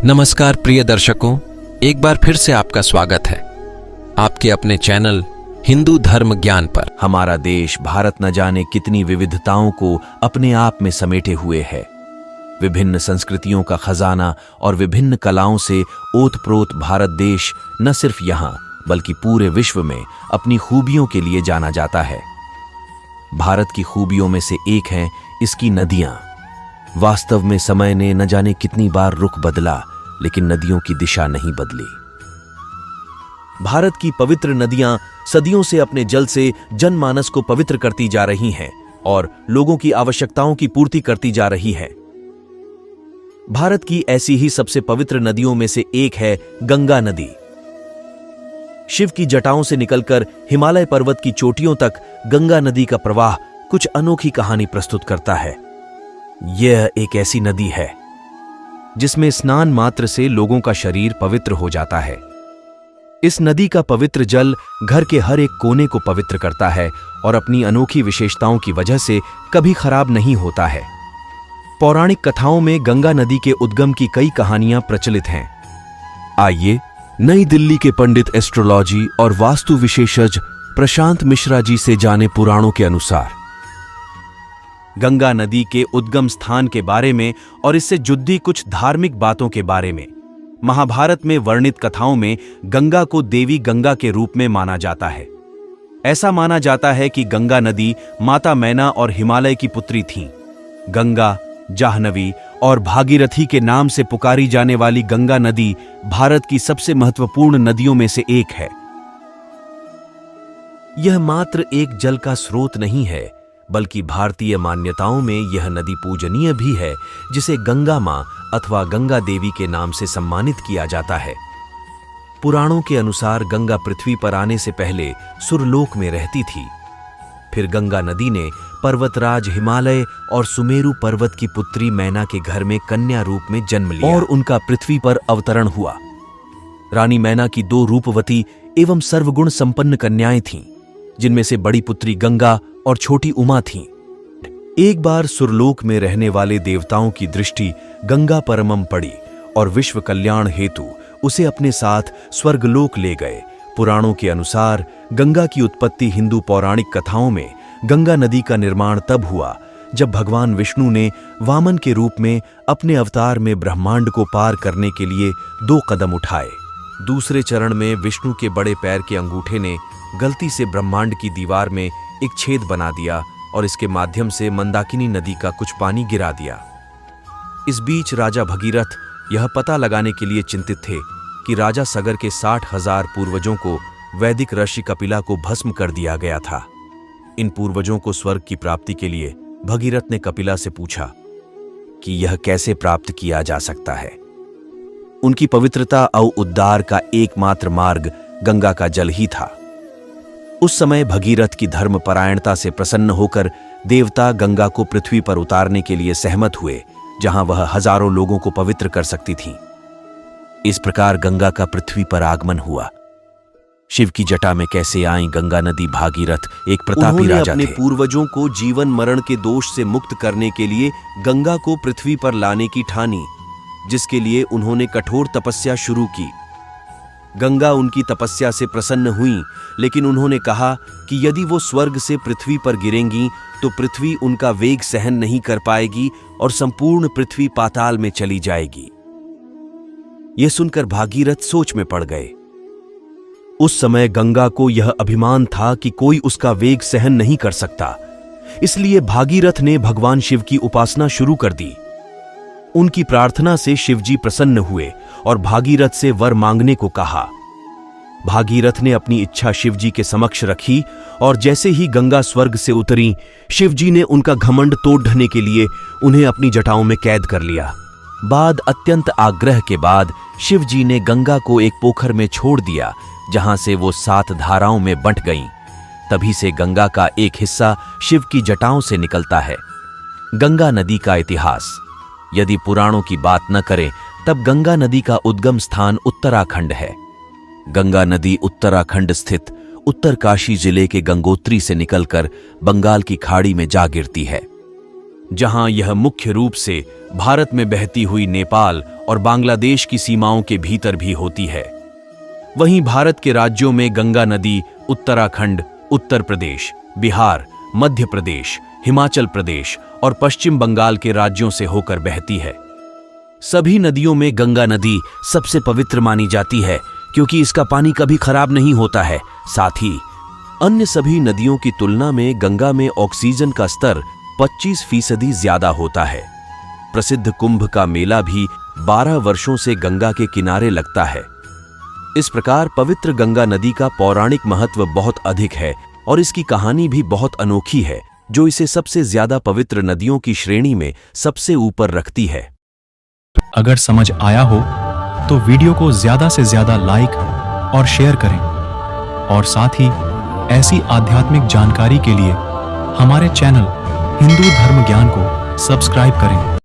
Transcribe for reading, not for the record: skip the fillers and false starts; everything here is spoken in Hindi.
नमस्कार प्रिय दर्शकों, एक बार फिर से आपका स्वागत है आपके अपने चैनल हिंदू धर्म ज्ञान पर। हमारा देश भारत न जाने कितनी विविधताओं को अपने आप में समेटे हुए है। विभिन्न संस्कृतियों का खजाना और विभिन्न कलाओं से ओतप्रोत भारत देश न सिर्फ यहाँ बल्कि पूरे विश्व में अपनी खूबियों के लिए जाना जाता है। भारत की खूबियों में से एक है इसकी नदियां। वास्तव में समय ने न जाने कितनी बार रुख बदला, लेकिन नदियों की दिशा नहीं बदली। भारत की पवित्र नदियां सदियों से अपने जल से जनमानस को पवित्र करती जा रही हैं और लोगों की आवश्यकताओं की पूर्ति करती जा रही हैं। भारत की ऐसी ही सबसे पवित्र नदियों में से एक है गंगा नदी। शिव की जटाओं से निकलकर हिमालय पर्वत की चोटियों तक गंगा नदी का प्रवाह कुछ अनोखी कहानी प्रस्तुत करता है। यह एक ऐसी नदी है जिसमें स्नान मात्र से लोगों का शरीर पवित्र हो जाता है। इस नदी का पवित्र जल घर के हर एक कोने को पवित्र करता है और अपनी अनोखी विशेषताओं की वजह से कभी खराब नहीं होता है। पौराणिक कथाओं में गंगा नदी के उद्गम की कई कहानियां प्रचलित हैं। आइए नई दिल्ली के पंडित एस्ट्रोलॉजी और वास्तु विशेषज्ञ प्रशांत मिश्रा जी से जाने पुराणों के अनुसार गंगा नदी के उद्गम स्थान के बारे में और इससे जुड़ी कुछ धार्मिक बातों के बारे में। महाभारत में वर्णित कथाओं में गंगा को देवी गंगा के रूप में माना जाता है। ऐसा माना जाता है कि गंगा नदी माता मैना और हिमालय की पुत्री थीं। गंगा, जाह्नवी और भागीरथी के नाम से पुकारी जाने वाली गंगा नदी भारत की सबसे महत्वपूर्ण नदियों में से एक है। यह मात्र एक जल का स्रोत नहीं है, बल्कि भारतीय मान्यताओं में यह नदी पूजनीय भी है, जिसे गंगा मां अथवा गंगा देवी के नाम से सम्मानित किया जाता है। पुराणों के अनुसार गंगा पृथ्वी पर आने से पहले सुरलोक में रहती थी। फिर गंगा नदी ने पर्वतराज हिमालय और सुमेरु पर्वत की पुत्री मैना के घर में कन्या रूप में जन्म लिया और उनका पृथ्वी पर अवतरण हुआ। रानी मैना की 2 रूपवती एवं सर्वगुण संपन्न कन्याएं थीं, जिनमें से बड़ी पुत्री गंगा और छोटी उमा थीं। एक बार सुरलोक में रहने वाले देवताओं की दृष्टि गंगा परमम पड़ी और विश्व कल्याण हेतु उसे अपने साथ स्वर्गलोक ले गए। पुराणों के अनुसार गंगा की उत्पत्ति हिंदू पौराणिक कथाओं में गंगा नदी का निर्माण तब हुआ जब भगवान विष्णु ने वामन के रूप में अपने अवतार में ब्रह्मांड को पार करने के लिए 2 कदम उठाए। दूसरे चरण में विष्णु के बड़े पैर के अंगूठे ने गलती से ब्रह्मांड की दीवार में एक छेद बना दिया और इसके माध्यम से मंदाकिनी नदी का कुछ पानी गिरा दिया। इस बीच राजा भगीरथ यह पता लगाने के लिए चिंतित थे कि राजा सगर के 60,000 पूर्वजों को वैदिक ऋषि कपिला को भस्म कर दिया गया था। इन पूर्वजों को स्वर्ग की प्राप्ति के लिए भगीरथ ने कपिला से पूछा कि यह कैसे प्राप्त किया जा सकता है। उनकी पवित्रता और उद्धार का एकमात्र मार्ग गंगा का जल ही था। उस समय भगीरथ की धर्मपरायणता से प्रसन्न होकर देवता गंगा को पृथ्वी पर उतारने के लिए सहमत हुए, जहां वह हजारों लोगों को पवित्र कर सकती थी। इस प्रकार गंगा का पृथ्वी पर आगमन हुआ। शिव की जटा में कैसे आई गंगा नदी? भागीरथ एक प्रतापी राजा थे। अपने पूर्वजों को जीवन मरण के दोष से मुक्त करने के लिए गंगा को पृथ्वी पर लाने की ठानी, जिसके लिए उन्होंने कठोर तपस्या शुरू की। गंगा उनकी तपस्या से प्रसन्न हुई, लेकिन उन्होंने कहा कि यदि वो स्वर्ग से पृथ्वी पर गिरेंगी तो पृथ्वी उनका वेग सहन नहीं कर पाएगी और संपूर्ण पृथ्वी पाताल में चली जाएगी। यह सुनकर भागीरथ सोच में पड़ गए। उस समय गंगा को यह अभिमान था कि कोई उसका वेग सहन नहीं कर सकता, इसलिए भागीरथ ने भगवान शिव की उपासना शुरू कर दी। उनकी प्रार्थना से शिवजी प्रसन्न हुए और भागीरथ से वर मांगने को कहा। भागीरथ ने अपनी इच्छा शिवजी के समक्ष रखी और जैसे ही गंगा स्वर्ग से उतरी, शिवजी ने उनका घमंड तोड़ ढने के लिए उन्हें अपनी जटाओं में कैद कर लिया। बाद अत्यंत आग्रह के बाद शिवजी ने गंगा को एक पोखर में छोड़ दिया, जहां से वो 7 धाराओं में बंट गईं। तभी से गंगा का एक हिस्सा शिव की जटाओं से निकलता है। गंगा नदी का इतिहास यदि पुराणों की बात न करें, तब गंगा नदी का उद्गम स्थान उत्तराखंड है। गंगा नदी उत्तराखंड स्थित उत्तरकाशी जिले के गंगोत्री से निकलकर बंगाल की खाड़ी में जा गिरती है, जहां यह मुख्य रूप से भारत में बहती हुई नेपाल और बांग्लादेश की सीमाओं के भीतर भी होती है। वहीं भारत के राज्यों में गंगा नदी उत्तराखंड, उत्तर प्रदेश, बिहार, मध्य प्रदेश, हिमाचल प्रदेश और पश्चिम बंगाल के राज्यों से होकर बहती है। सभी नदियों में गंगा नदी सबसे पवित्र मानी जाती है क्योंकि इसका पानी कभी खराब नहीं होता है। साथ ही अन्य सभी नदियों की तुलना में गंगा में ऑक्सीजन का स्तर 25% ज्यादा होता है। प्रसिद्ध कुंभ का मेला भी 12 वर्षों से गंगा के किनारे लगता है। इस प्रकार पवित्र गंगा नदी का पौराणिक महत्व बहुत अधिक है और इसकी कहानी भी बहुत अनोखी है, जो इसे सबसे ज्यादा पवित्र नदियों की श्रेणी में सबसे ऊपर रखती है। अगर समझ आया हो तो वीडियो को ज्यादा से ज्यादा लाइक और शेयर करें और साथ ही ऐसी आध्यात्मिक जानकारी के लिए हमारे चैनल हिंदू धर्म ज्ञान को सब्सक्राइब करें।